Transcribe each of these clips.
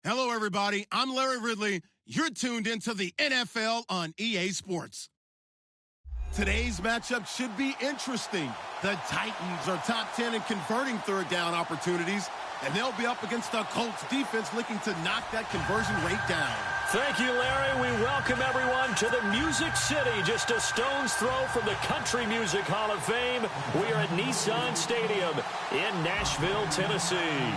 Hello, everybody. I'm Larry Ridley. You're tuned into the NFL on EA Sports. Today's matchup should be interesting. The Titans are top 10 in converting third down opportunities, and they'll be up against the Colts defense looking to knock that conversion rate down. Thank you, Larry. We welcome everyone to the Music City, just a stone's throw from the Country Music Hall of Fame. We are at Nissan Stadium in Nashville, Tennessee.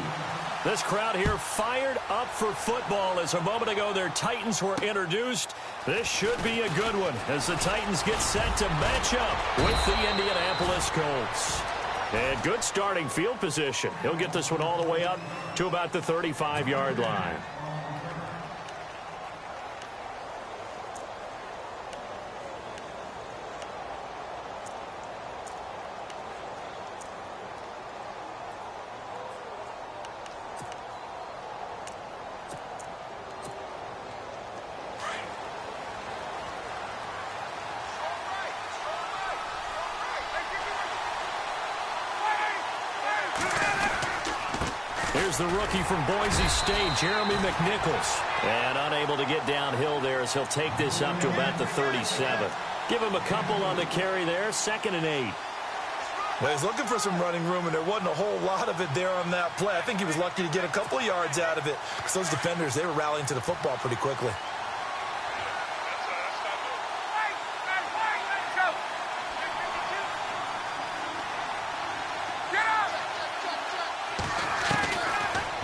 This crowd here fired up for football as a moment ago their Titans were introduced. This should be a good one as the Titans get set to match up with the Indianapolis Colts. And good starting field position. He'll get this one all the way up to about the 35-yard line. Here's the rookie from Boise State, Jeremy McNichols. And unable to get downhill there as he'll take this up to about the 37. Give him a couple on the carry there, 2nd and 8. Well, he's looking for some running room, and there wasn't a whole lot of it there on that play. I think he was lucky to get a couple of yards out of it because those defenders, they were rallying to the football pretty quickly.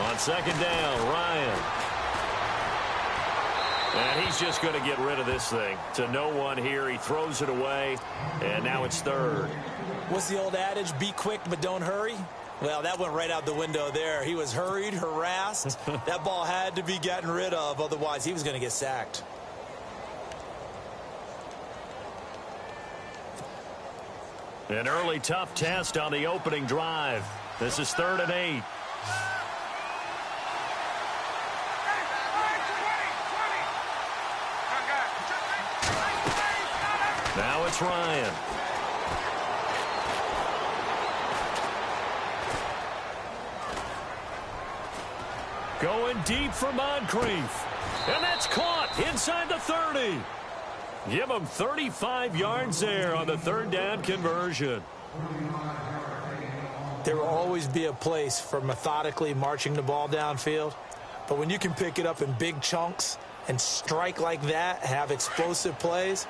On 2nd down, Ryan. And he's just going to get rid of this thing. To no one here. He throws it away, and now it's 3rd. What's the old adage? Be quick, but don't hurry. Well, that went right out the window there. He was hurried, harassed. That ball had to be gotten rid of. Otherwise, he was going to get sacked. An early tough test on the opening drive. This is 3rd and 8. Now it's Ryan. Going deep for Moncrief. And that's caught inside the 30. Give him 35 yards there on the 3rd down conversion. There will always be a place for methodically marching the ball downfield. But when you can pick it up in big chunks and strike like that, have explosive plays,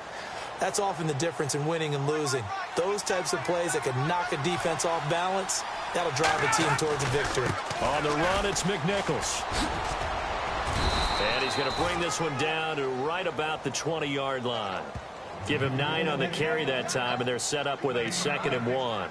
that's often the difference in winning and losing. Those types of plays that can knock a defense off balance, that'll drive a team towards a victory. On the run, it's McNichols. And he's going to bring this one down to right about the 20-yard line. Give him 9 on the carry that time, and they're set up with a 2nd and 1.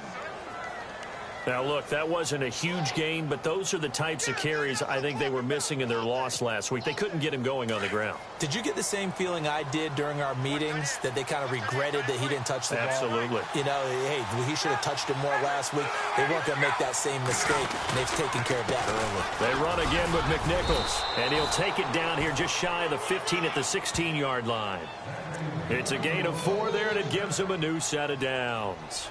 Now, look, that wasn't a huge gain, but those are the types of carries I think they were missing in their loss last week. They couldn't get him going on the ground. Did you get the same feeling I did during our meetings, that they kind of regretted that he didn't touch the ball? Absolutely. You know, hey, he should have touched it more last week. They weren't going to make that same mistake, and they've taken care of that early. They run again with McNichols, and he'll take it down here just shy of the 15 at the 16-yard line. It's a gain of 4 there, and it gives him a new set of downs.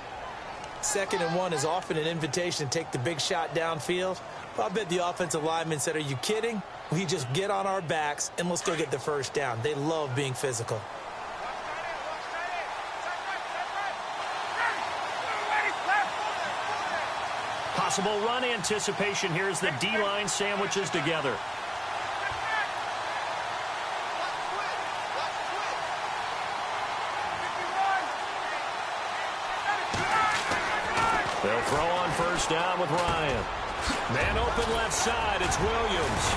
2nd and 1 is often an invitation to take the big shot downfield. Well, I bet the offensive lineman said, are you kidding? We just get on our backs and let's go get the 1st down. They love being physical. Possible run anticipation here as the D-line sandwiches together. They'll throw on 1st down with Ryan. Man open left side, it's Williams.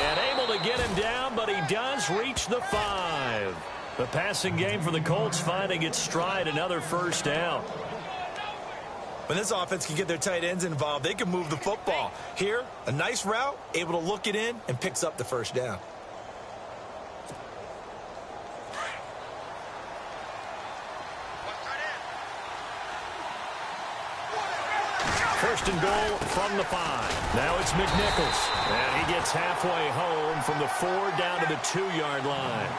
And able to get him down, but he does reach the 5. The passing game for the Colts finding its stride, another 1st down. When this offense can get their tight ends involved, they can move the football. Here, a nice route, able to look it in, and picks up the 1st down. First and goal from the 5. Now it's McNichols. And he gets halfway home from the 4 down to the 2-yard line.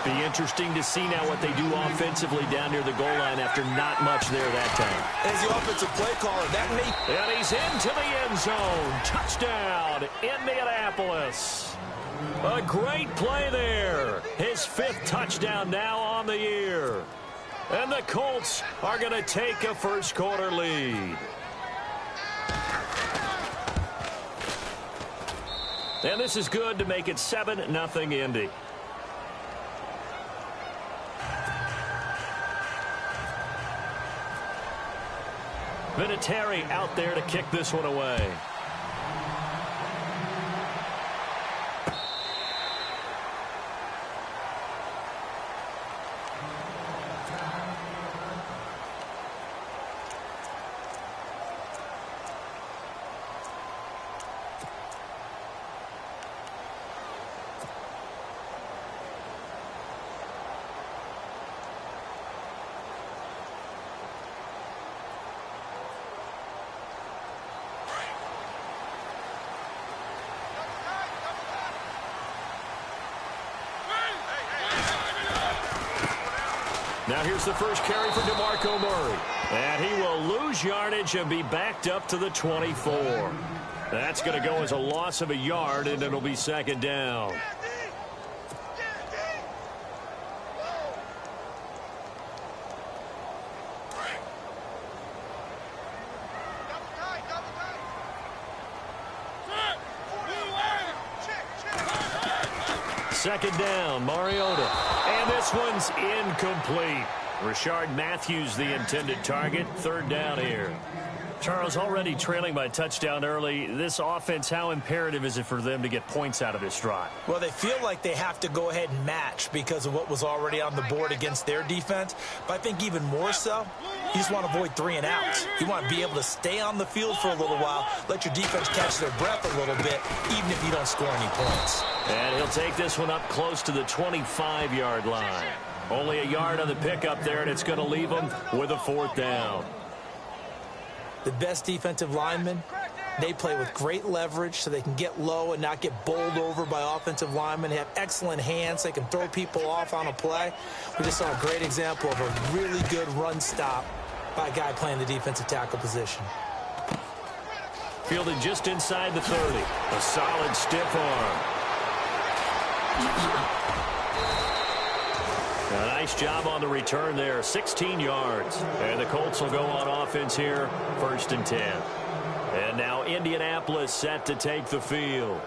Be interesting to see now what they do offensively down near the goal line after not much there that time. As the offensive play caller, that may... And he's into the end zone. Touchdown, Indianapolis. A great play there. His 5th touchdown now on the year. And the Colts are going to take a first-quarter lead. And this is good to make it 7-0 Indy. Vinatieri out there to kick this one away. Now here's the first carry for DeMarco Murray. And he will lose yardage and be backed up to the 24. That's going to go as a loss of a yard, and it'll be 2nd down. Second down, Mariota. And this one's incomplete. Rashard Matthews, the intended target. 3rd down here. Charles, already trailing by touchdown early. This offense, how imperative is it for them to get points out of this drive? Well, they feel like they have to go ahead and match because of what was already on the board against their defense. But I think even more so, you just want to avoid 3 and outs. You want to be able to stay on the field for a little while, let your defense catch their breath a little bit, even if you don't score any points. And he'll take this one up close to the 25-yard line. Only a yard on the pickup there, and it's going to leave them with a 4th down. The best defensive linemen, they play with great leverage so they can get low and not get bowled over by offensive linemen. They have excellent hands. They can throw people off on a play. We just saw a great example of a really good run stop by a guy playing the defensive tackle position. Fielded just inside the 30. A solid stiff arm. A nice job on the return there. 16 yards. And the Colts will go on offense here. 1st and 10. And now Indianapolis set to take the field.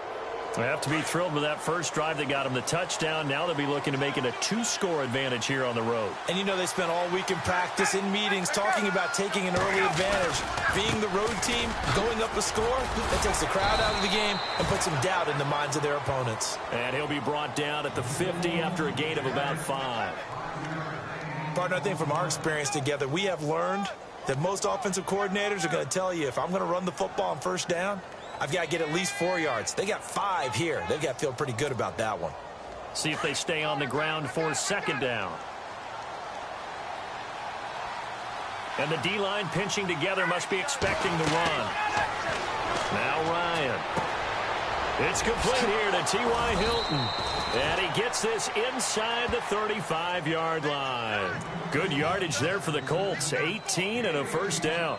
They have to be thrilled with that first drive that got them the touchdown. Now they'll be looking to make it a 2-score advantage here on the road. And you know they spent all week in practice, in meetings, talking about taking an early advantage. Being the road team, going up a score, that takes the crowd out of the game and puts some doubt in the minds of their opponents. And he'll be brought down at the 50 after a gain of about 5. Partner, I think from our experience together, we have learned that most offensive coordinators are going to tell you, if I'm going to run the football on 1st down, I've got to get at least 4 yards. They got 5 here. They've got to feel pretty good about that one. See if they stay on the ground for 2nd down. And the D-line pinching together, must be expecting the run. Now Ryan. It's complete here to T.Y. Hilton. And he gets this inside the 35-yard line. Good yardage there for the Colts. 18 and a 1st down.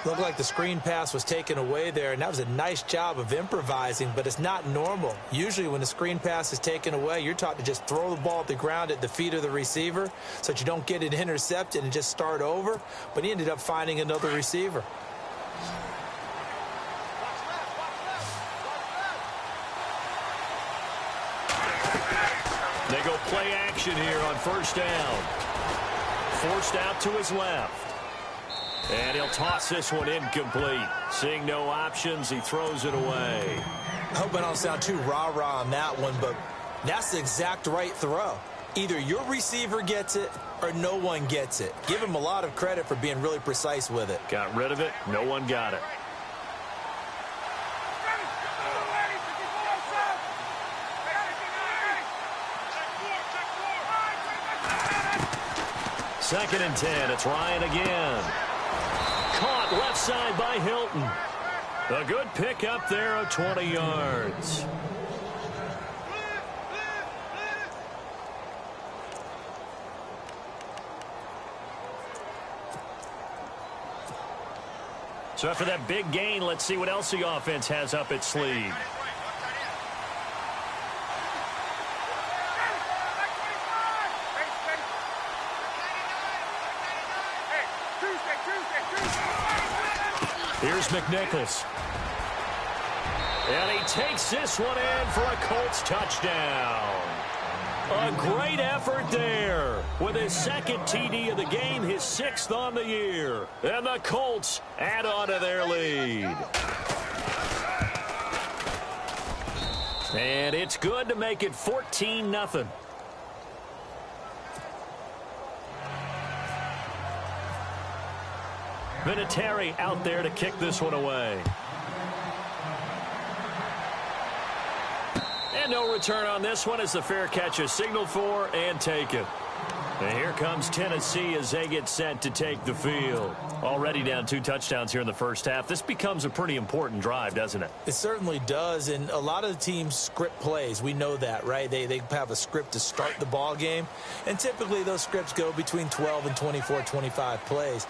Looked like the screen pass was taken away there, and that was a nice job of improvising, but it's not normal. Usually when the screen pass is taken away, you're taught to just throw the ball at the ground at the feet of the receiver so that you don't get it intercepted and just start over, but he ended up finding another receiver. They go play action here on 1st down. Forced out to his left. And he'll toss this one incomplete. Seeing no options, he throws it away. I hope I don't sound too rah-rah on that one, but that's the exact right throw. Either your receiver gets it or no one gets it. Give him a lot of credit for being really precise with it. Got rid of it. No one got it. Second and 10. It's Ryan again. Caught left side by Hilton. A good pick up there of 20 yards. So after that big gain, let's see what else the offense has up its sleeve. Here's McNichols. And he takes this one in for a Colts touchdown. A great effort there. With his second TD of the game, his 6th on the year. And the Colts add on to their lead. And it's good to make it 14-0. Vinatieri out there to kick this one away. And no return on this one as the fair catch is signaled for and taken. And here comes Tennessee as they get set to take the field. Already down 2 touchdowns here in the first half. This becomes a pretty important drive, doesn't it? It certainly does, and a lot of the teams script plays. We know that, right? They have a script to start the ball game, and typically those scripts go between 12 and 24, 25 plays.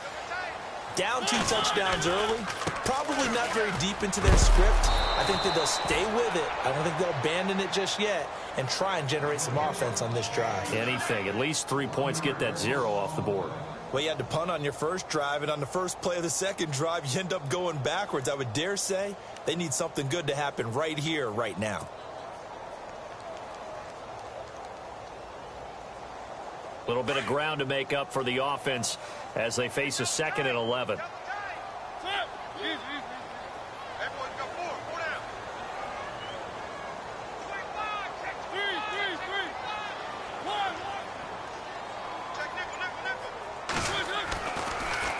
Down 2 touchdowns early, probably not very deep into their script. I think that they'll stay with it. I don't think they'll abandon it just yet and try and generate some offense on this drive. Anything. At least 3 points, get that 0 off the board. Well, you had to punt on your first drive, and on the first play of the second drive, you end up going backwards. I would dare say they need something good to happen right here, right now. A little bit of ground to make up for the offense as they face a 2nd and 11.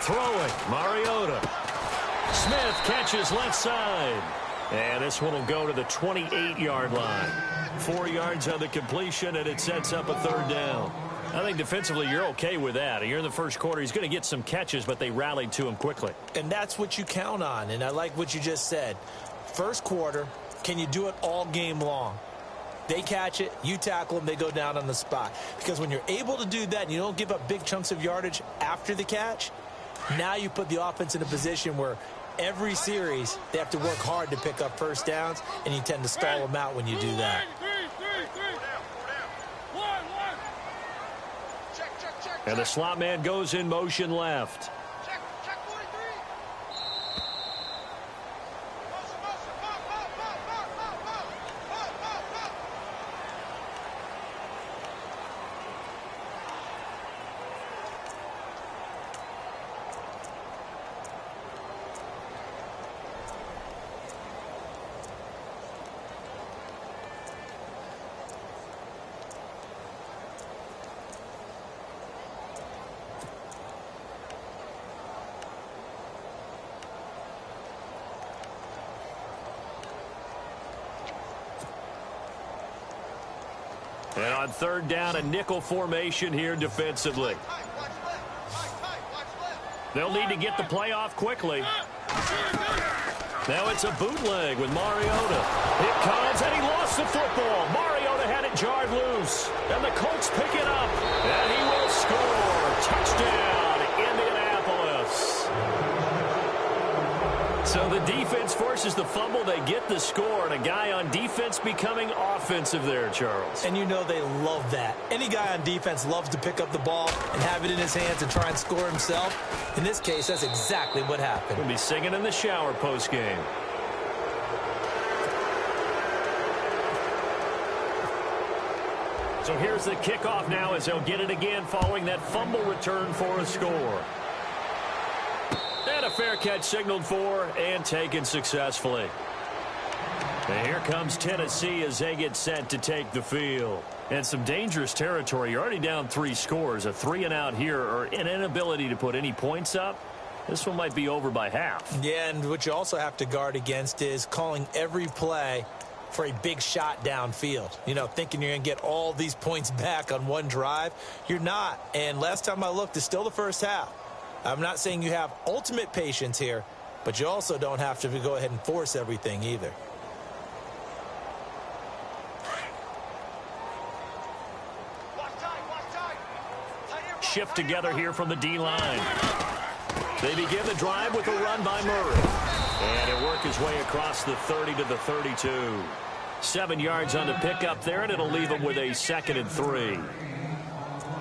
Throwing, Mariota. Smith catches left side. And this one will go to the 28-yard line. 4 yards on the completion, and it sets up a 3rd down. I think defensively you're okay with that. Here in the first quarter, he's going to get some catches, but they rallied to him quickly. And that's what you count on, and I like what you just said. First quarter, can you do it all game long? They catch it, you tackle them, they go down on the spot. Because when you're able to do that and you don't give up big chunks of yardage after the catch, now you put the offense in a position where every series they have to work hard to pick up first downs, and you tend to stall them out when you do that. And the slot man goes in motion left. And on 3rd down, a nickel formation here defensively. They'll need to get the play off quickly. Now it's a bootleg with Mariota. It comes, and he lost the football. Mariota had it jarred loose. And the Colts pick it up. And he will score. Touchdown, Indianapolis. So the defense forces the fumble. They get the score, and a guy on defense becoming offensive there, Charles. And you know they love that. Any guy on defense loves to pick up the ball and have it in his hands and try and score himself. In this case, that's exactly what happened. We'll be singing in the shower post-game. So here's the kickoff now as they'll get it again following that fumble return for a score. And a fair catch signaled for and taken successfully. And here comes Tennessee as they get set to take the field. And some dangerous territory. You're already down 3 scores. A 3-and-out here, or an inability to put any points up. This one might be over by half. Yeah, and what you also have to guard against is calling every play for a big shot downfield. You know, thinking you're going to get all these points back on one drive. You're not. And last time I looked, it's still the first half. I'm not saying you have ultimate patience here, but you also don't have to go ahead and force everything either. Shift together here from the D-line. They begin the drive with a run by Murray. And it worked his way across the 30 to the 32. 7 yards on the pickup there, and it'll leave him with a 2nd and 3.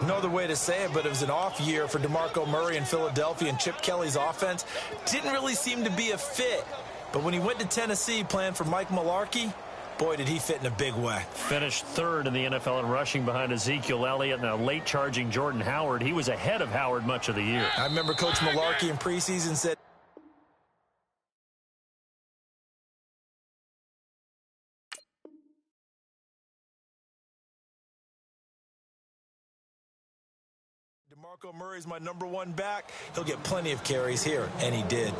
No other way to say it, but it was an off year for DeMarco Murray in Philadelphia, and Chip Kelly's offense didn't really seem to be a fit. But when he went to Tennessee playing for Mike Mularkey, boy, did he fit in a big way. Finished 3rd in the NFL in rushing behind Ezekiel Elliott and a late charging Jordan Howard. He was ahead of Howard much of the year. I remember Coach Mularkey in preseason said, DeMarco Murray's my #1 back. He'll get plenty of carries here, and he did.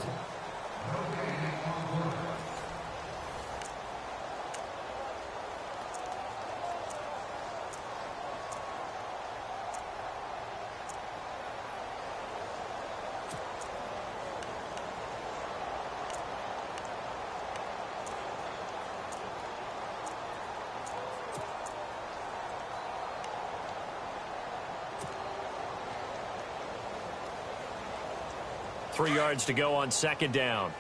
Three yards to go on 2nd down.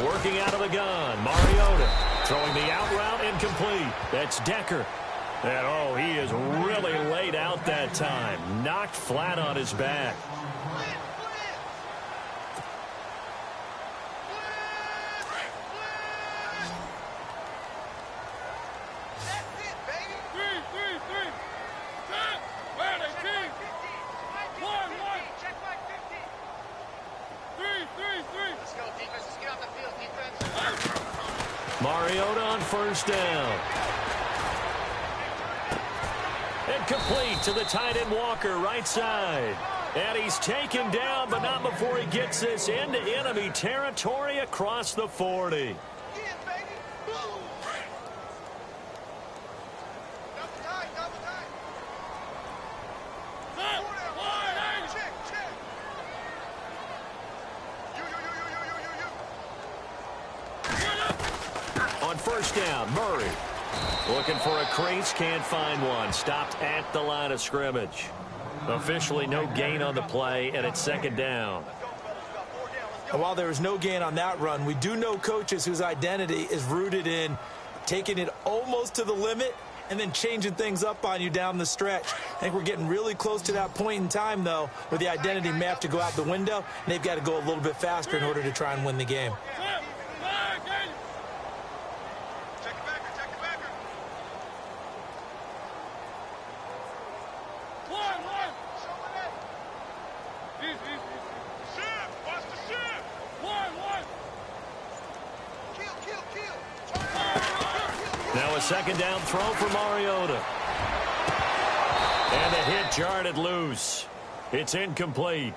Working out of the gun, Mariota throwing the out route incomplete. That's Decker. And oh, he is really laid out that time. Knocked flat on his back. Mariota on 1st down. Incomplete to the tight end Walker, right side. And he's taken down, but not before he gets this into enemy territory across the 40. On 1st down, Murray looking for a crease, can't find one. Stopped at the line of scrimmage. Officially no gain on the play, and it's 2nd down. And while there was no gain on that run, we do know coaches whose identity is rooted in taking it almost to the limit and then changing things up on you down the stretch. I think we're getting really close to that point in time, though, where the identity may have to go out the window, and they've got to go a little bit faster in order to try and win the game. Now a 2nd down throw for Mariota. And the hit jarred it loose. It's incomplete.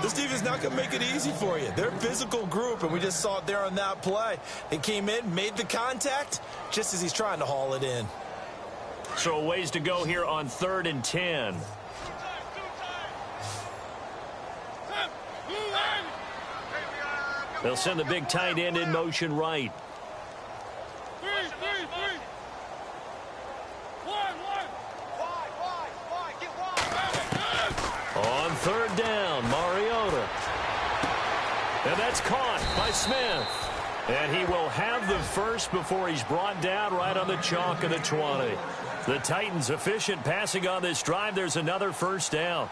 This defense is not going to make it easy for you. They're a physical group, and we just saw it there on that play. They came in, made the contact, just as he's trying to haul it in. So a ways to go here on 3rd and 10. They'll send the big tight end in motion right. On 3rd down, Mariota. And that's caught by Smith. And he will have the first before he's brought down right on the chalk of the 20. The Titans efficient passing on this drive. There's another 1st down.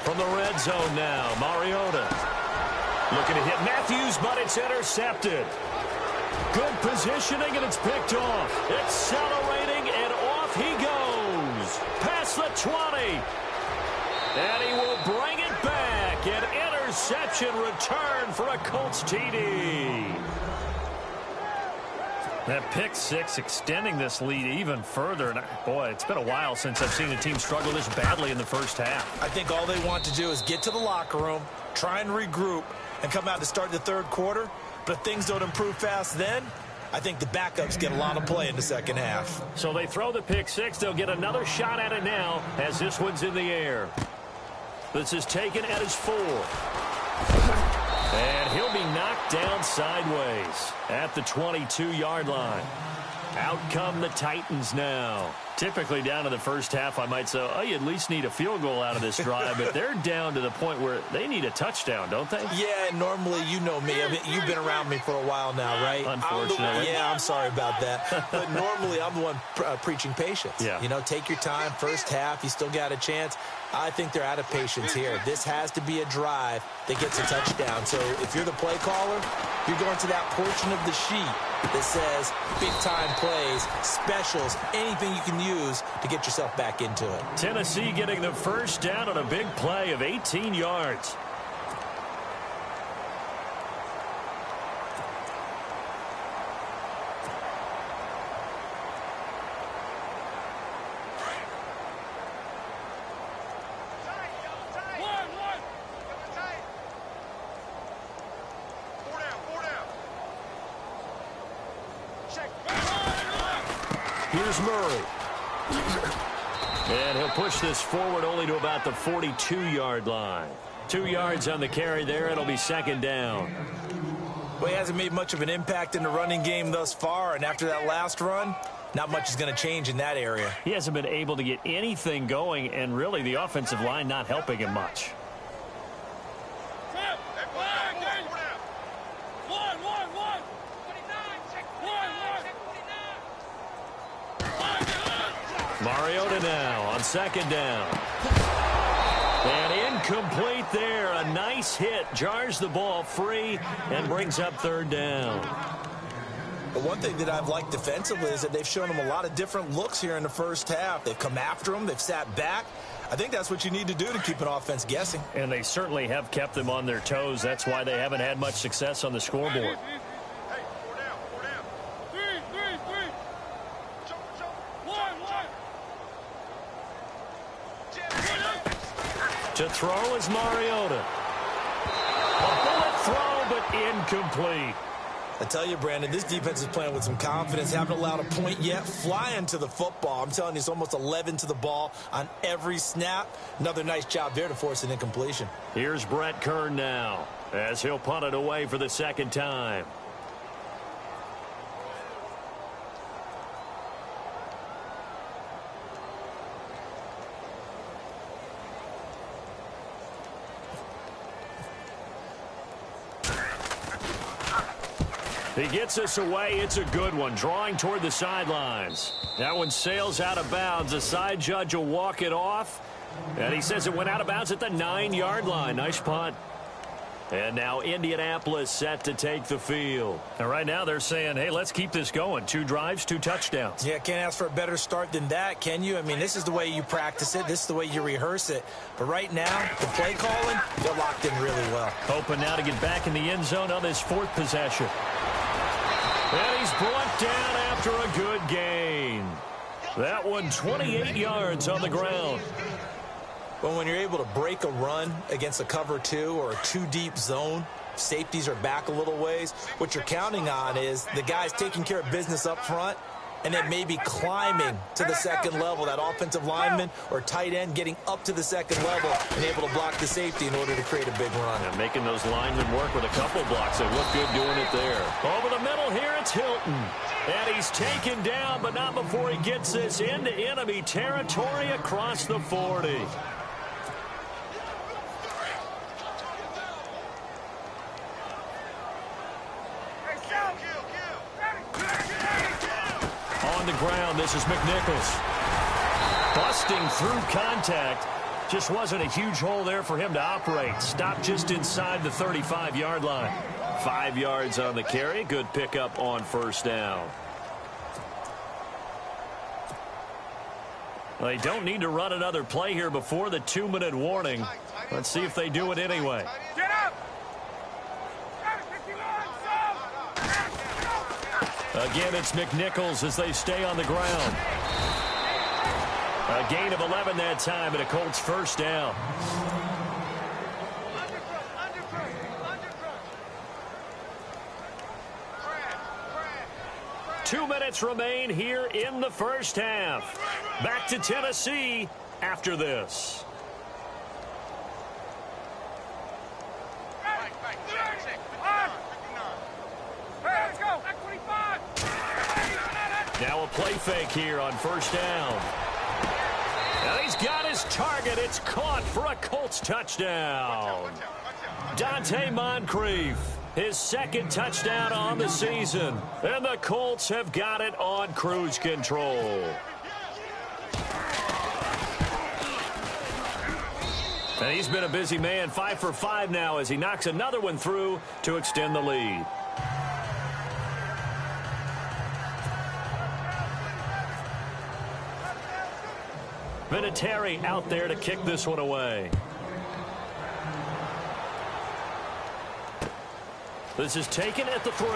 From the red zone now, Mariota looking to hit Matthews, but it's intercepted. Good positioning, and it's picked off. Accelerating, and off he goes. Past the 20. And he will bring it back and enters reception return for a Colts TD. That pick six extending this lead even further. And boy, it's been a while since I've seen a team struggle this badly in the first half. I think all they want to do is get to the locker room, try and regroup, and come out to start the third quarter. But if things don't improve fast then, I think the backups get a lot of play in the second half. So they throw the pick six. They'll get another shot at it now as this one's in the air. This is taken at his 4. And he'll be knocked down sideways at the 22-yard line. Out come the Titans now. Typically down to the first half, I might say, oh, you at least need a field goal out of this drive. But they're down to the point where they need a touchdown, don't they? Yeah, normally, you know me. I mean, you've been around me for a while now, right? Unfortunately. I'm sorry about that. But normally, I'm the one preaching patience. Yeah. You know, take your time. First half, you still got a chance. I think they're out of patience here. This has to be a drive that gets a touchdown. So if you're the play caller, you're going to that portion of the sheet that says big-time plays, specials, anything you can use to get yourself back into it. Tennessee getting the first down on a big play of 18 yards. Here's Murray. And he'll push this forward only to about the 42-yard line. 2 yards on the carry there. It'll be second down. Well, he hasn't made much of an impact in the running game thus far, and after that last run, not much is going to change in that area. He hasn't been able to get anything going, and really the offensive line not helping him much. Mariota now on second down. And incomplete there. A nice hit. Jars the ball free and brings up third down. But one thing that I've liked defensively is that they've shown him a lot of different looks here in the first half. They've come after him. They've sat back. I think that's what you need to do to keep an offense guessing. And they certainly have kept them on their toes. That's why they haven't had much success on the scoreboard. To throw is Mariota. A bullet throw, but incomplete. I tell you, Brandon, this defense is playing with some confidence. Haven't allowed a point yet. Flying to the football. I'm telling you, it's almost 11 to the ball on every snap. Another nice job there to force an incompletion. Here's Brett Kern now as he'll punt it away for the second time. He gets us away. It's a good one. Drawing toward the sidelines. That one sails out of bounds. The side judge will walk it off. And he says it went out of bounds at the 9-yard line. Nice punt. And now Indianapolis set to take the field. And right now they're saying, hey, let's keep this going. 2 drives, 2 touchdowns. Yeah, can't ask for a better start than that, can you? I mean, this is the way you practice it. This is the way you rehearse it. But right now, the play calling, they're locked in really well. Hoping now to get back in the end zone on his 4th possession. And he's brought down after a good gain. That one 28 yards on the ground. Well, when you're able to break a run against a cover 2 or a 2-deep zone, safeties are back a little ways. What you're counting on is the guys taking care of business up front and then maybe climbing to the second level, that offensive lineman or tight end getting up to the second level and able to block the safety in order to create a big run. And making those linemen work with a couple blocks. They look good doing it there. Over the middle here, it's Hilton. And he's taken down, but not before he gets this into enemy territory across the 40. On the ground, this is McNichols. Busting through contact. Just wasn't a huge hole there for him to operate. Stopped just inside the 35-yard line. 5 yards on the carry. Good pickup on first down. They don't need to run another play here before the 2-minute warning. Let's see if they do it anyway. Get up! Again, it's McNichols as they stay on the ground. A gain of 11 that time, and a Colts first down. 2 minutes remain here in the first half. Back to Tennessee after this. Now a play fake here on first down. And he's got his target. It's caught for a Colts touchdown. Dante Moncrief, his second touchdown on the season. And the Colts have got it on cruise control. And he's been a busy man, 5 for 5 now as he knocks another one through to extend the lead. Vinatieri out there to kick this one away. This is taken at the 3.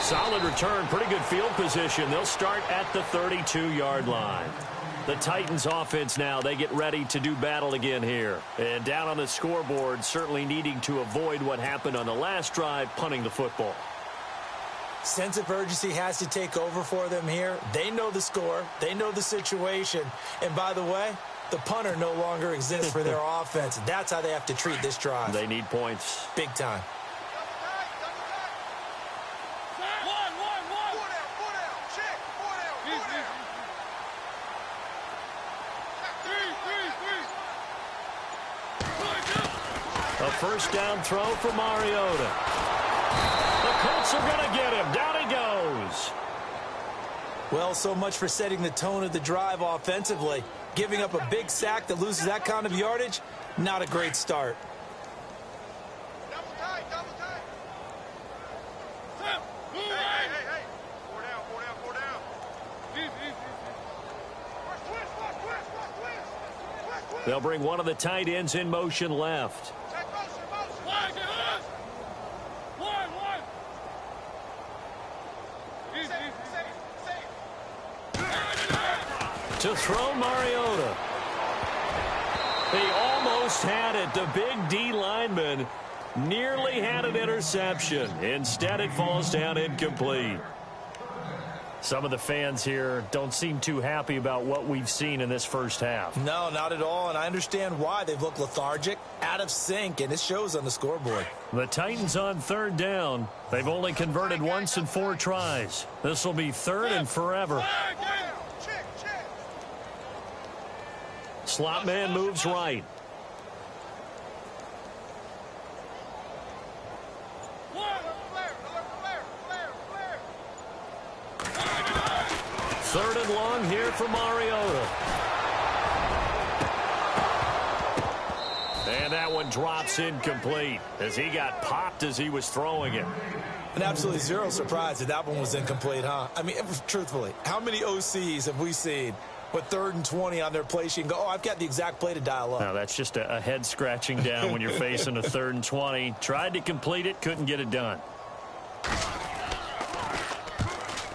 Solid return, pretty good field position. They'll start at the 32-yard line. The Titans offense now, they get ready to do battle again here. And down on the scoreboard, certainly needing to avoid what happened on the last drive, punting the football. Sense of urgency has to take over for them here. They know the score. They know the situation. And by the way, the punter no longer exists for their offense. That's how they have to treat this drive. They need points. Big time. A first down throw for Mariota. The Colts are going to get him. Down he goes. Well, so much for setting the tone of the drive offensively. Giving up a big sack that loses that kind of yardage, not a great start. Double tight. Hey. Four down. Twist. They'll bring one of the tight ends in motion left. To throw Mariota. He almost had it. The big D lineman nearly had an interception. Instead, it falls down incomplete. Some of the fans here don't seem too happy about what we've seen in this first half. No, not at all, and I understand why. They've looked lethargic, out of sync, and it shows on the scoreboard. The Titans on third down. They've only converted once in 4 tries. This will be third and forever. Slot man moves right. Third and long here for Mariota. And that one drops incomplete as he got popped as he was throwing it. And absolutely zero surprise that one was incomplete, huh? I mean, truthfully, how many OCs have we seen with 3rd and 20 on their play sheet and go, oh, I've got the exact play to dial up? No, that's just a head scratching down when you're facing a 3rd and 20. Tried to complete it, couldn't get it done.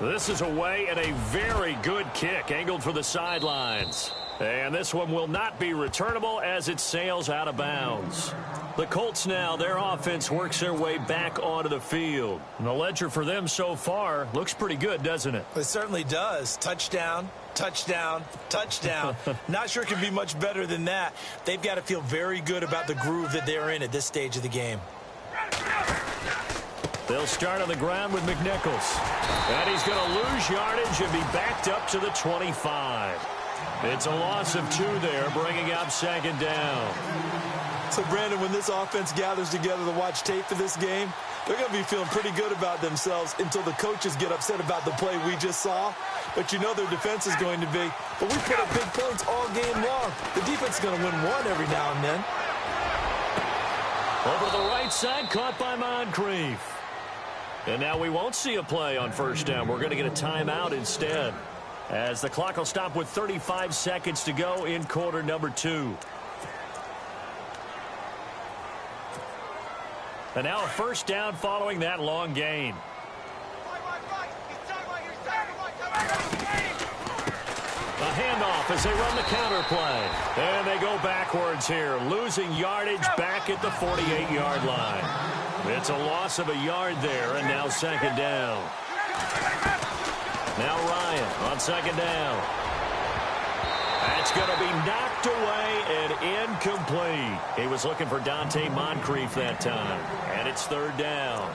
This is away and a very good kick angled for the sidelines. And this one will not be returnable as it sails out of bounds. The Colts now, their offense works their way back onto the field. And the ledger for them so far looks pretty good, doesn't it? It certainly does. Touchdown, touchdown, touchdown. Not sure it can be much better than that. They've got to feel very good about the groove that they're in at this stage of the game. They'll start on the ground with McNichols. And he's going to lose yardage and be backed up to the 25. It's a loss of 2 there, bringing up 2nd down. So, Brandon, when this offense gathers together to watch tape for this game, they're going to be feeling pretty good about themselves until the coaches get upset about the play we just saw. But you know their defense is going to be, but we put up big points all game long. The defense is going to win one every now and then. Over to the right side, caught by Moncrief. And now we won't see a play on first down. We're going to get a timeout instead, as the clock will stop with 35 seconds to go in quarter number 2. And now a first down following that long gain. A handoff as they run the counter play. And they go backwards here, losing yardage back at the 48-yard line. It's a loss of a yard there, and now second down. Now Ryan on second down. That's going to be knocked away and incomplete. He was looking for Dante Moncrief that time. And it's third down.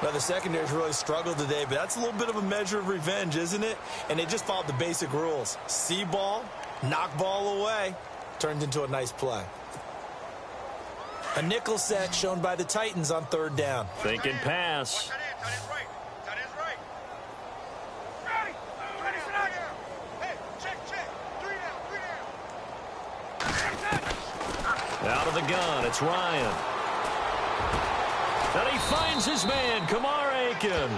Well, the secondary's really struggled today, but that's a little bit of a measure of revenge, isn't it? And they just followed the basic rules. See ball, knock ball away. Turns into a nice play. A nickel set shown by the Titans on third down. Thinking pass. Out of the gun, it's Ryan. And he finds his man, Kamar Aiken.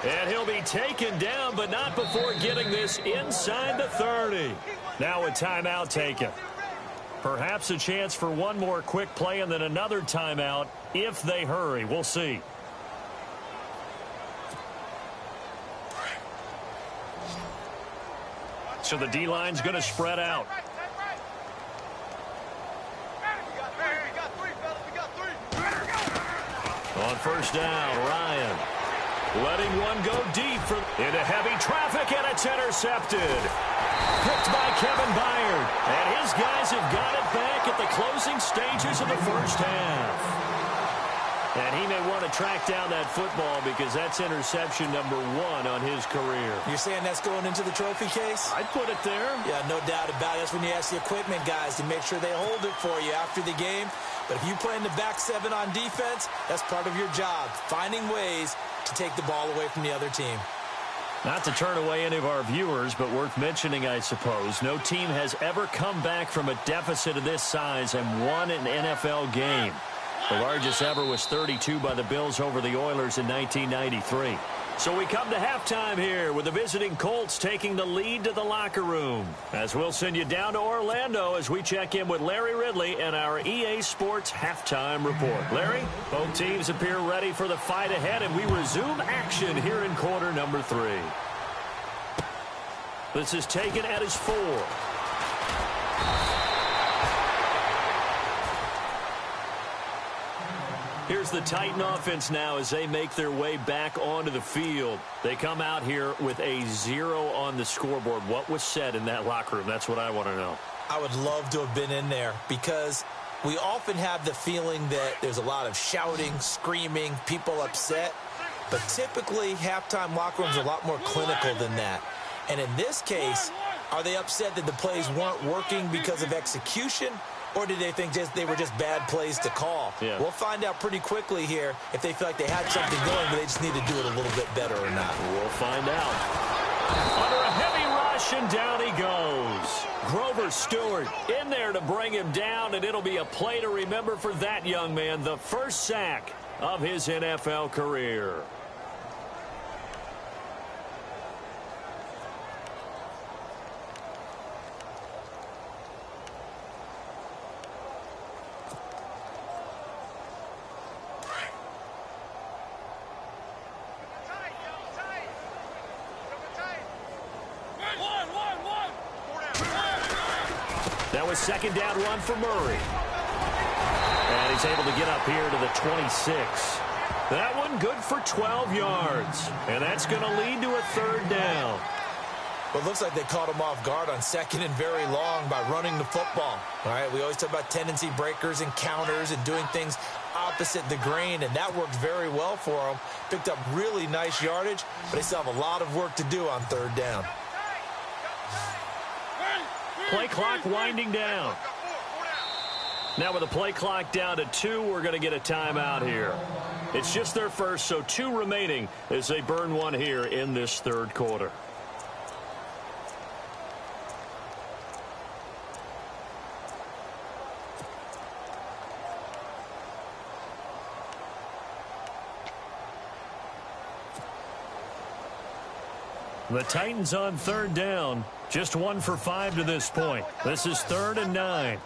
And he'll be taken down, but not before getting this inside the 30. Now a timeout taken. Perhaps a chance for one more quick play and then another timeout if they hurry. We'll see. So the D-line's going to spread out. On first down, Ryan letting one go deep into heavy traffic, and it's intercepted. Picked by Kevin Byard. And his guys have got it back at the closing stages of the first half. And he may want to track down that football because that's interception number 1 on his career. You're saying that's going into the trophy case? I'd put it there. Yeah, no doubt about it. That's when you ask the equipment guys to make sure they hold it for you after the game. But if you play in the back 7 on defense, that's part of your job, finding ways to take the ball away from the other team. Not to turn away any of our viewers, but worth mentioning, I suppose, no team has ever come back from a deficit of this size and won an NFL game. The largest ever was 32 by the Bills over the Oilers in 1993. So we come to halftime here with the visiting Colts taking the lead to the locker room. As we'll send you down to Orlando as we check in with Larry Ridley and our EA Sports halftime report. Larry, both teams appear ready for the fight ahead, and we resume action here in quarter number 3. This is taken at his 4. Here's the Titan offense now as they make their way back onto the field. They come out here with a 0 on the scoreboard. What was said in that locker room? That's what I want to know. I would love to have been in there because we often have the feeling that there's a lot of shouting, screaming, people upset. But typically, halftime locker rooms are a lot more clinical than that. And in this case, are they upset that the plays weren't working because of execution? Or did they think they were just bad plays to call? Yeah. We'll find out pretty quickly here if they feel like they had something going, but they just need to do it a little bit better or not. We'll find out. Under a heavy rush, and down he goes. Grover Stewart in there to bring him down, and it'll be a play to remember for that young man. The first sack of his NFL career. That was second down run for Murray. And he's able to get up here to the 26. That one good for 12 yards. And that's going to lead to a third down. Well, it looks like they caught him off guard on second and very long by running the football. All right, we always talk about tendency breakers and counters and doing things opposite the grain, and that worked very well for them. Picked up really nice yardage, but they still have a lot of work to do on third down. Play clock winding down. Now with the play clock down to 2, we're going to get a timeout here. It's just their first, so 2 remaining as they burn one here in this third quarter. The Titans on third down. Just 1 for 5 to this point. This is 3rd and 9.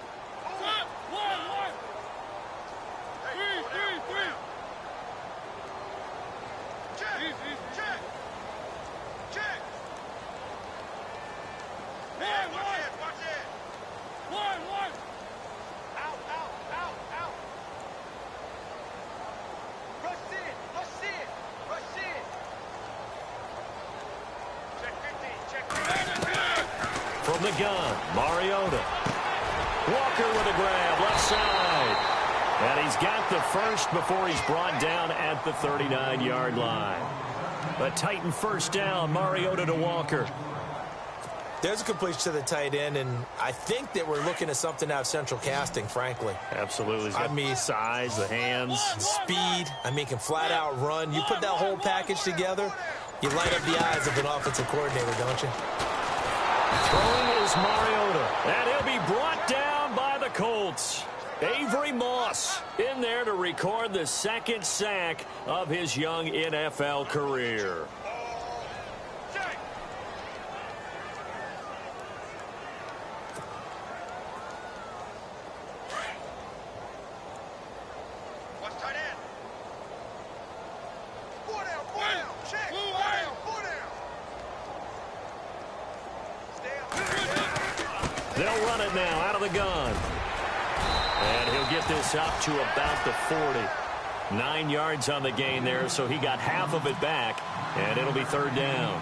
the gun, Mariota. Walker with a grab, left side. And he's got the first before he's brought down at the 39-yard line. A Titan first down, Mariota to Walker. There's a completion to the tight end, and I think that we're looking at something out of central casting, frankly. Absolutely. He's got the size, the hands. Speed. I mean, can flat out run. You put that whole package together, you light up the eyes of an offensive coordinator, don't you? Throwing is Mariota, and he'll be brought down by the Colts. Avery Moss in there to record the second sack of his young NFL career. They'll run it now out of the gun. And he'll get this up to about the 40. 9 yards on the gain there, so he got half of it back, and it'll be third down.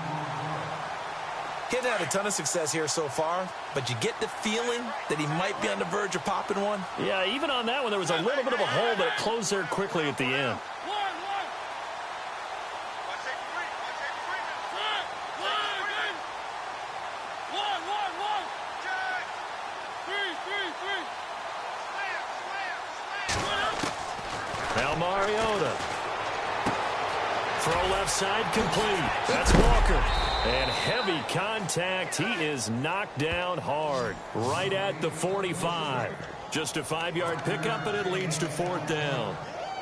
He hasn't had a ton of success here so far, but you get the feeling that he might be on the verge of popping one. Yeah, even on that one, there was a little bit of a hole, but it closed there quickly at the end. Now Mariota. Throw left side complete. That's Walker. And heavy contact. He is knocked down hard. Right at the 45. Just a 5-yard pickup, and it leads to fourth down.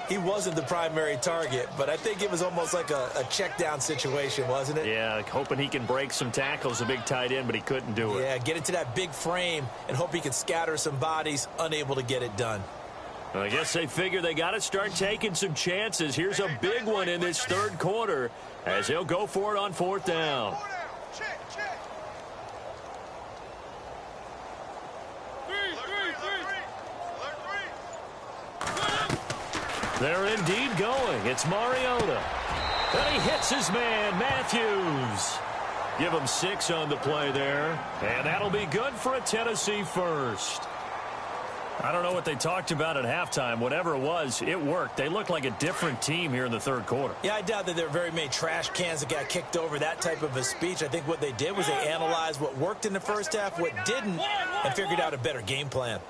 He wasn't the primary target, but I think it was almost like a check down situation, wasn't it? Yeah, hoping he can break some tackles, a big tight end, but he couldn't do it. Yeah, get into that big frame and hope he can scatter some bodies, unable to get it done. I guess they figure they got to start taking some chances. Here's a big one in this third quarter as he'll go for it on fourth down. They're indeed going. It's Mariota. And he hits his man, Matthews. Give him 6 on the play there. And that'll be good for a Tennessee first. I don't know what they talked about at halftime. Whatever it was, it worked. They looked like a different team here in the third quarter. Yeah, I doubt that there are very many trash cans that got kicked over, that type of a speech. I think what they did was they analyzed what worked in the first half, what didn't, and figured out a better game plan.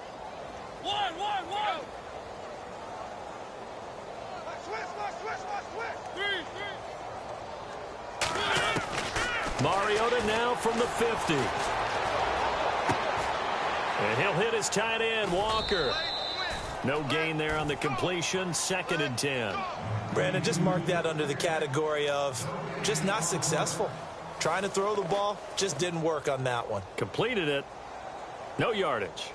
Mariota now from the 50. And he'll hit his tight end, Walker. No gain there on the completion, 2nd and 10. Brandon, just mark that under the category of just not successful. Trying to throw the ball, just didn't work on that one. Completed it. No yardage.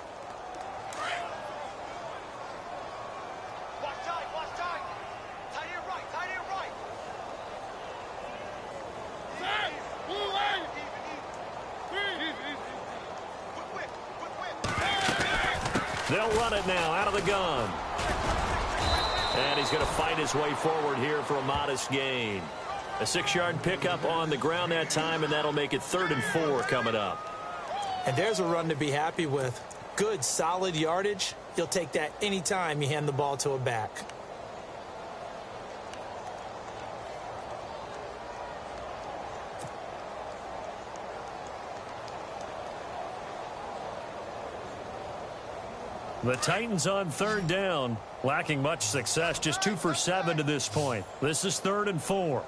They'll run it now out of the gun. And he's going to fight his way forward here for a modest gain. A 6-yard pickup on the ground that time, and that'll make it 3rd and 4 coming up. And there's a run to be happy with. Good, solid yardage. You'll take that anytime you hand the ball to a back. The Titans on 3rd down, lacking much success, just 2 for 7 to this point. This is 3rd and 4.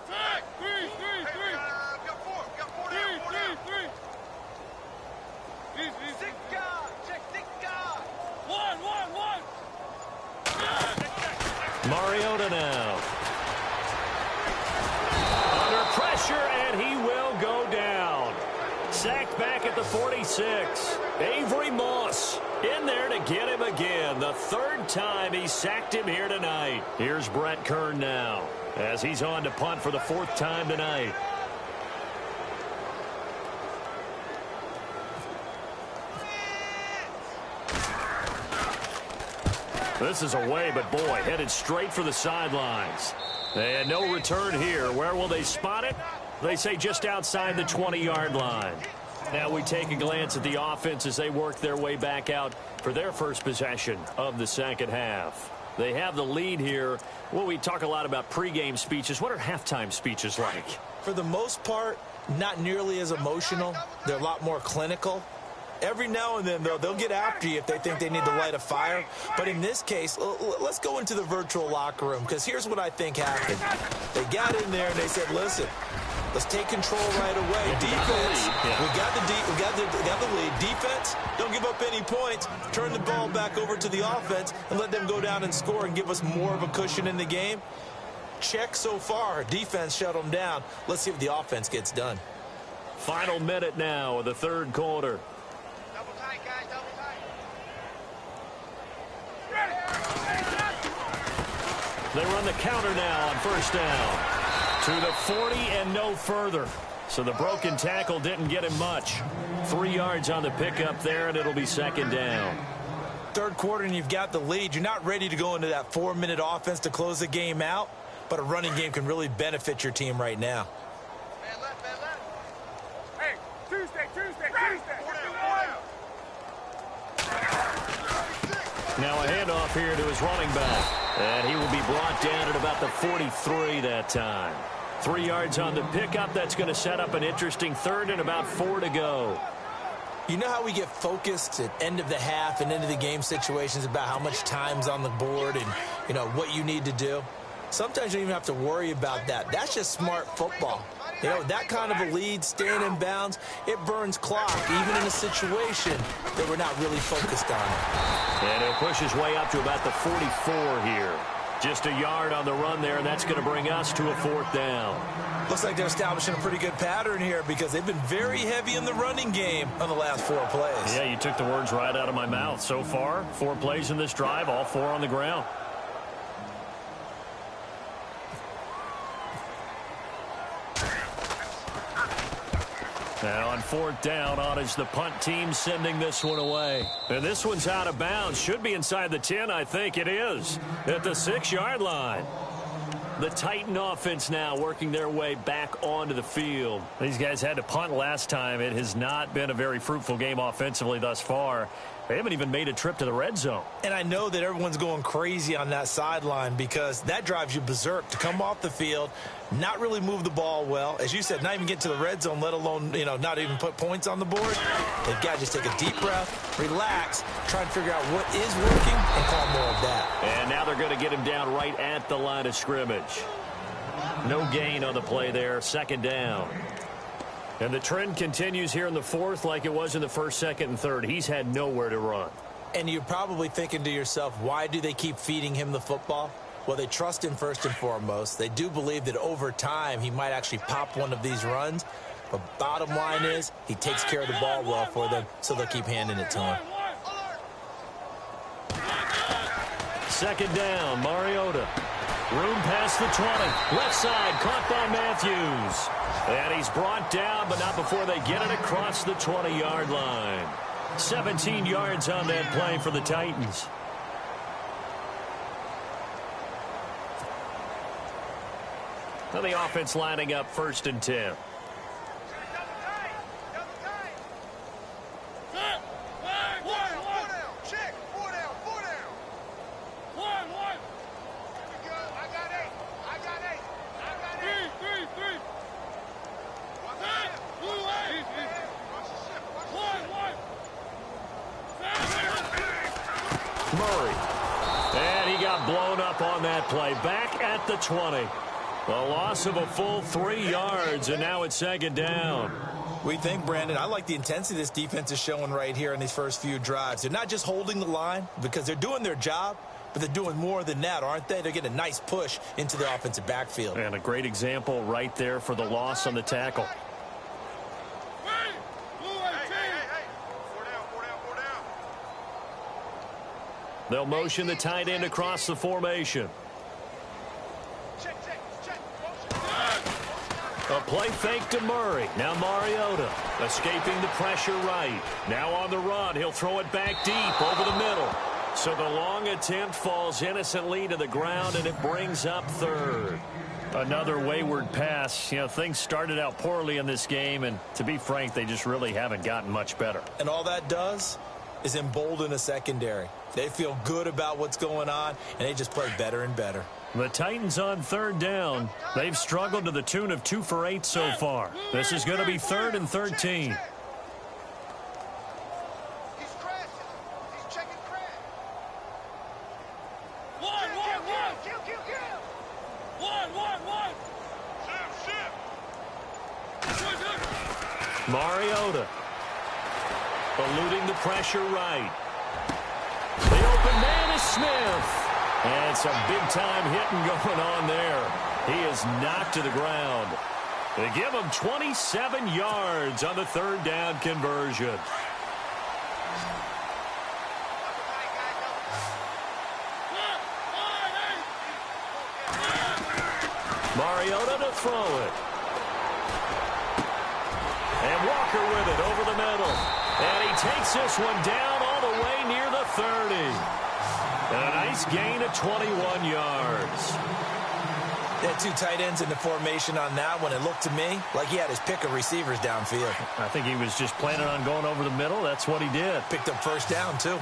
Mariota now. Under pressure, and he will go down. Sacked back at the 46. Avery Moss in there to get him again. The 3rd time he sacked him here tonight. Here's Brett Kern now as he's on to punt for the 4th time tonight. This is away, but boy, headed straight for the sidelines. And no return here. Where will they spot it? They say just outside the 20-yard line. Now we take a glance at the offense as they work their way back out for their first possession of the second half. They have the lead here. Well, we talk a lot about pregame speeches. What are halftime speeches like? For the most part, not nearly as emotional. They're a lot more clinical. Every now and then, though, they'll get after you if they think they need to light a fire. But in this case, let's go into the virtual locker room, because here's what I think happened. They got in there and they said, listen, let's take control right away. Defense, we got the lead. Defense, don't give up any points. Turn the ball back over to the offense and let them go down and score and give us more of a cushion in the game. Check so far. Defense shut them down. Let's see if the offense gets done. Final minute now of the third quarter. Double tight, guys, double tight. They run the counter now on first down. To the 40 and no further. So the broken tackle didn't get him much. 3 yards on the pickup there, and it'll be second down. Third quarter and you've got the lead. You're not ready to go into that 4-minute offense to close the game out, but a running game can really benefit your team right now. Man left, man left. Hey, Tuesday. Now a handoff here to his running back. And he will be brought down at about the 43 that time. 3 yards on the pickup. That's going to set up an interesting third and about 4 to go. You know how we get focused at end of the half and end of the game situations about how much time's on the board and, you know, what you need to do? Sometimes you don't even have to worry about that. That's just smart football. You know, that kind of a lead, staying in bounds, it burns clock, even in a situation that we're not really focused on it. And he'll push his way up to about the 44 here. Just a yard on the run there, and that's going to bring us to a fourth down. Looks like they're establishing a pretty good pattern here because they've been very heavy in the running game on the last 4 plays. Yeah, you took the words right out of my mouth. So far, 4 plays in this drive, all 4 on the ground. Now on fourth down, on is the punt team sending this one away. And this one's out of bounds. Should be inside the 10, I think it is. At the 6-yard line. The Titan offense now working their way back onto the field. These guys had to punt last time. It has not been a very fruitful game offensively thus far. They haven't even made a trip to the red zone. And I know that everyone's going crazy on that sideline because that drives you berserk to come off the field, not really move the ball well. As you said, not even get to the red zone, let alone, you know, not even put points on the board. They've got to just take a deep breath, relax, try and figure out what is working and call more of that. And now they're going to get him down right at the line of scrimmage. No gain on the play there, second down. And the trend continues here in the fourth like it was in the first, second, and third. He's had nowhere to run. And you're probably thinking to yourself, why do they keep feeding him the football? Well, they trust him first and foremost. They do believe that over time he might actually pop one of these runs. But bottom line is he takes care of the ball well for them, so they'll keep handing it to him. Second down, Mariota. Room past the 20. Left side, caught by Matthews. And he's brought down, but not before they get it across the 20-yard line. 17 yards on that play for the Titans. Now the offense lining up first and 10. Murray. And he got blown up on that play. Back at the 20. A loss of a full 3 yards, and now it's second down. We think, Brandon, I like the intensity this defense is showing right here in these first few drives. They're not just holding the line because they're doing their job, but they're doing more than that, aren't they? They're getting a nice push into the offensive backfield. And a great example right there for the loss on the tackle. They'll motion the tight end across the formation. A play fake to Murray. Now Mariota escaping the pressure right. Now on the run. He'll throw it back deep over the middle. So the long attempt falls innocently to the ground, and it brings up third. Another wayward pass. You know, things started out poorly in this game, and to be frank, they just really haven't gotten much better. And all that does is embolden a secondary. They feel good about what's going on, and they just play better and better. The Titans on third down. They've struggled to the tune of 2 for 8 so far. This is going to be 3rd and 13. Mariota eluding the pressure right. The open man is Smith. And some big-time hitting going on there. He is knocked to the ground. They give him 27 yards on the 3rd down conversion. Mariota to throw it. And Walker with it over the middle. And he takes this one down all the way near the 30. And a nice gain of 21 yards. They had 2 tight ends in the formation on that one. It looked to me like he had his pick of receivers downfield. I think he was just planning on going over the middle. That's what he did. Picked up first down, too.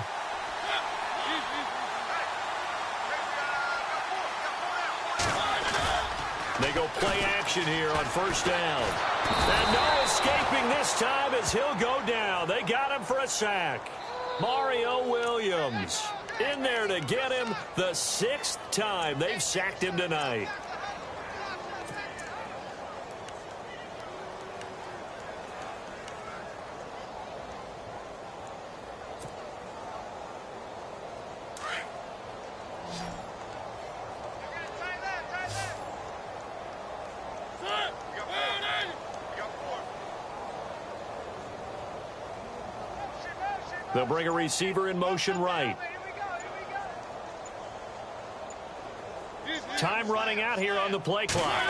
They go play action here on first down. And no escaping this time as he'll go down. They got him for a sack. Mario Williams in there to get him the 6th time they've sacked him tonight. They'll bring a receiver in motion right. Time running out here on the play clock.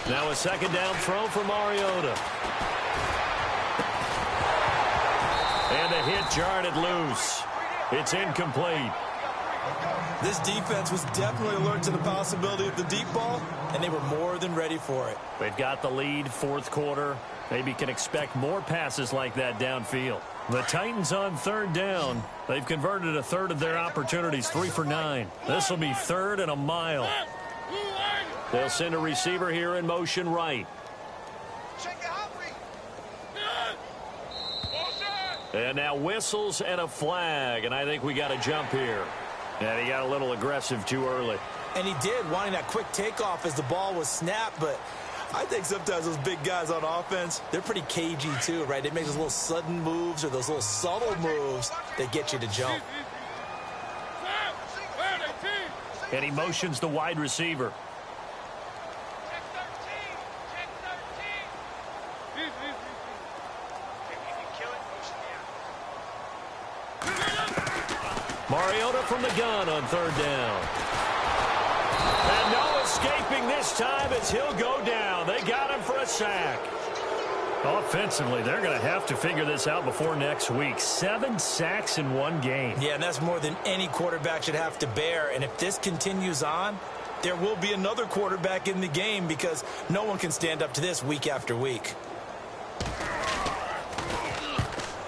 Now a 2nd down throw for Mariota. And the hit jarred it loose. It's incomplete. This defense was definitely alert to the possibility of the deep ball, and they were more than ready for it. They've got the lead, 4th quarter. Maybe can expect more passes like that downfield. The Titans on 3rd down. They've converted a 1/3 of their opportunities, 3 for 9. This will be 3rd and a mile. They'll send a receiver here in motion right. And now whistles and a flag, and I think we got a jump here. And he got a little aggressive too early. And he did, wanting that quick takeoff as the ball was snapped, but I think sometimes those big guys on offense, they're pretty cagey too, right? They make those little sudden moves or those little subtle moves that get you to jump. And he motions the wide receiver. Mariota from the gun on 3rd down. And no escaping this time as he'll go down. They got him for a sack. Offensively, they're going to have to figure this out before next week. 7 sacks in 1 game. Yeah, and that's more than any quarterback should have to bear. And if this continues on, there will be another quarterback in the game because no one can stand up to this week after week.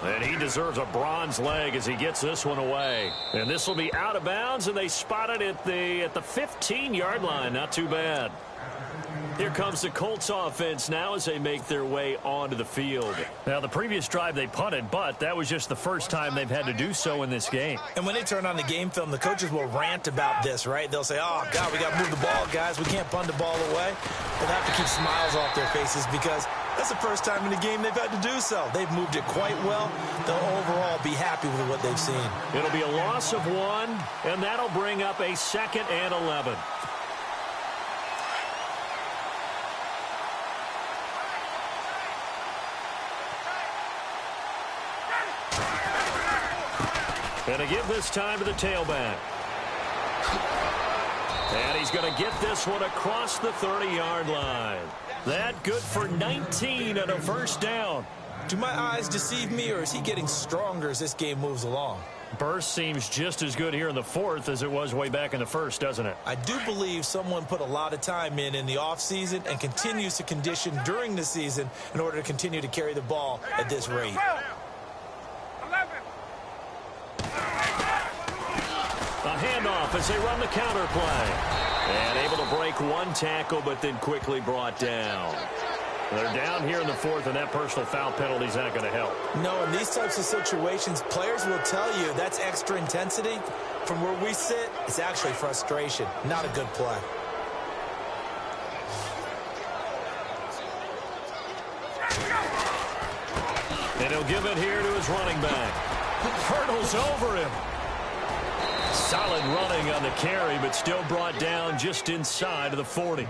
And he deserves a bronze leg as he gets this one away. And this will be out of bounds, and they spot it at the 15-yard line. Not too bad. Here comes the Colts offense now as they make their way onto the field. Now, the previous drive they punted, but that was just the first time they've had to do so in this game. And when they turn on the game film, the coaches will rant about this, right? They'll say, oh, God, we got to move the ball, guys. We can't punt the ball away. They'll have to keep smiles off their faces because that's the first time in the game they've had to do so. They've moved it quite well. They'll overall be happy with what they've seen. It'll be a loss of 1, and that'll bring up a 2nd and 11. And to give this time to the tailback. And he's going to get this one across the 30-yard line. That good for 19 and a 1st down. Do my eyes deceive me, or is he getting stronger as this game moves along? Burst seems just as good here in the fourth as it was way back in the first, doesn't it? I do believe someone put a lot of time in the offseason and continues to condition during the season in order to continue to carry the ball at this rate. A handoff as they run the counter play. And able to break one tackle, but then quickly brought down. They're down here in the fourth, and that personal foul penalty is not going to help. No, in these types of situations, players will tell you that's extra intensity. From where we sit, it's actually frustration, not a good play. And he'll give it here to his running back. Hurdles over him. Solid running on the carry, but still brought down just inside of the 40.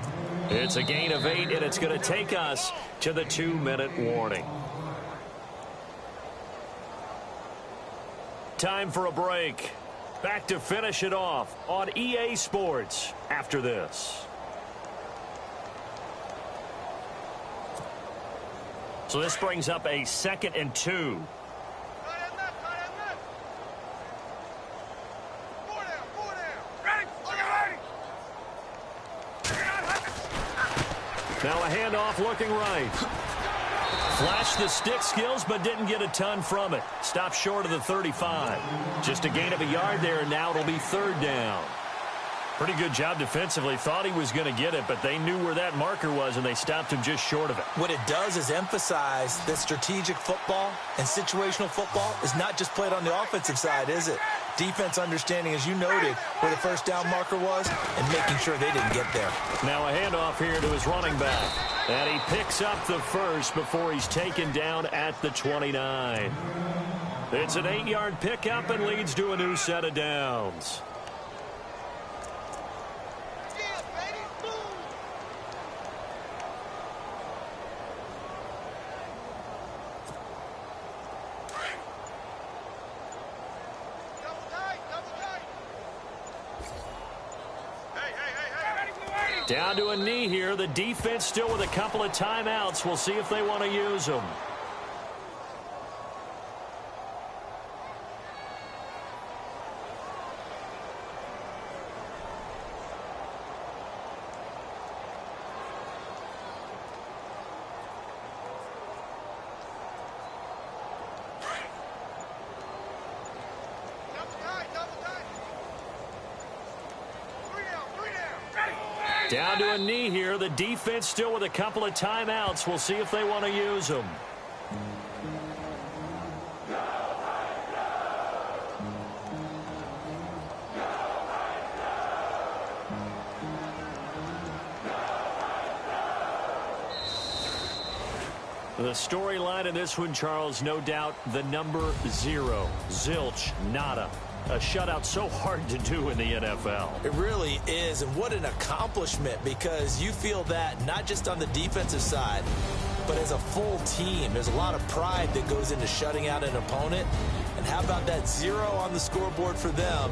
It's a gain of 8, and it's going to take us to the 2-minute warning. Time for a break. Back to finish it off on EA Sports after this. So this brings up a 2nd and 2. Now a handoff looking right. Flashed the stick skills, but didn't get a ton from it. Stopped short of the 35. Just a gain of a yard there, and now it'll be 3rd down. Pretty good job defensively. Thought he was going to get it, but they knew where that marker was, and they stopped him just short of it. What it does is emphasize that strategic football and situational football is not just played on the offensive side, is it? Defense understanding, as you noted, where the 1st down marker was and making sure they didn't get there. Now a handoff here to his running back. And he picks up the first before he's taken down at the 29. It's an 8-yard pickup and leads to a new set of downs. Down to a knee here. The defense still with a couple of timeouts. We'll see if they want to use them. Down to a knee here. The defense still with a couple of timeouts. We'll see if they want to use them. The storyline in this one, Charles, no doubt the number 0. Zilch, nada. A shutout so hard to do in the NFL. It really is, and what an accomplishment, because you feel that not just on the defensive side, but as a full team. There's a lot of pride that goes into shutting out an opponent. And how about that 0 on the scoreboard for them,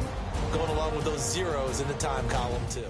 going along with those zeros in the time column, too.